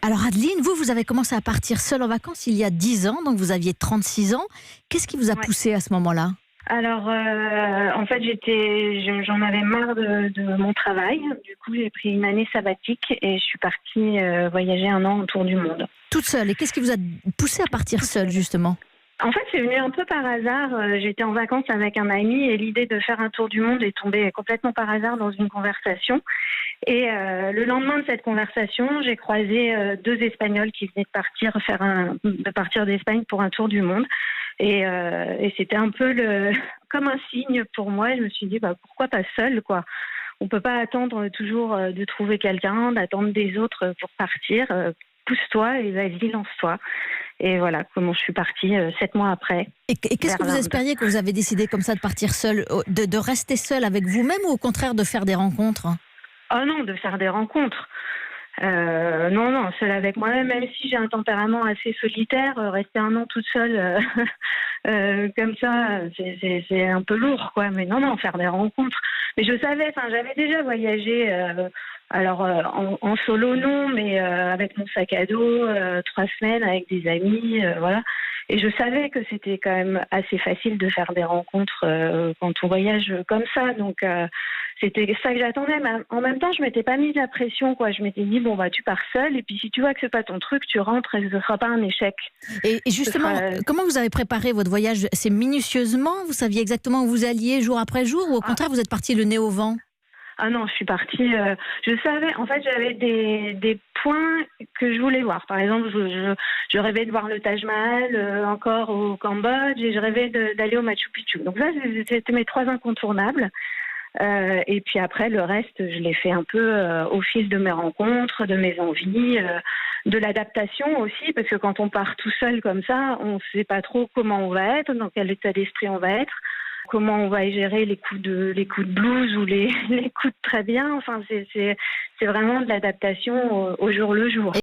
Alors Adeline, vous avez commencé à partir seule en vacances il y a 10 ans, donc vous aviez 36 ans. Qu'est-ce qui vous a Ouais. poussé à ce moment-là? Alors, en fait, j'en avais marre de mon travail. Du coup, j'ai pris une année sabbatique et je suis partie voyager un an autour du monde. Toute seule. Et qu'est-ce qui vous a poussé à partir seule, justement? En fait, c'est venu un peu par hasard. J'étais en vacances avec un ami et l'idée de faire un tour du monde est tombée complètement par hasard dans une conversation. Et le lendemain de cette conversation, j'ai croisé deux Espagnols qui venaient de partir d'Espagne pour un tour du monde. Et c'était un peu comme un signe pour moi. Je me suis dit, pourquoi pas seule, quoi. On peut pas attendre toujours de trouver quelqu'un, d'attendre des autres pour partir. Pousse-toi et vas-y, lance-toi. Et voilà comment je suis partie 7 mois après. Et qu'est-ce que vous l'Inde. espériez quand vous avez décidé comme ça de partir seule, de rester seule avec vous-même ou au contraire de faire des rencontres? Oh non, de faire des rencontres. Non, seule avec moi-même, même si j'ai un tempérament assez solitaire, rester un an toute seule comme ça, c'est un peu lourd, quoi. Mais non, faire des rencontres. Mais je savais, j'avais déjà voyagé, en solo non, mais avec mon sac à dos, 3 semaines avec des amis, voilà. Et je savais que c'était quand même assez facile de faire des rencontres quand on voyage comme ça. Donc, c'était ça que j'attendais. Mais en même temps, je m'étais pas mise la pression, quoi. Je m'étais dit, tu pars seule. Et puis, si tu vois que c'est pas ton truc, tu rentres et ce sera pas un échec. Et justement, comment vous avez préparé votre voyage? C'est minutieusement? Vous saviez exactement où vous alliez jour après jour? Ou au contraire, vous êtes parti le nez au vent? Ah non, je suis partie. Je savais, en fait, j'avais des points que je voulais voir. Par exemple, je rêvais de voir le Taj Mahal encore au Cambodge et je rêvais d'aller au Machu Picchu. Donc ça, c'était mes 3 incontournables. Et puis après, le reste, je l'ai fait un peu au fil de mes rencontres, de mes envies, de l'adaptation aussi, parce que quand on part tout seul comme ça, on ne sait pas trop comment on va être, dans quel état d'esprit on va être. Comment on va gérer les coups de blues ou les coups de très bien. C'est vraiment de l'adaptation au jour le jour.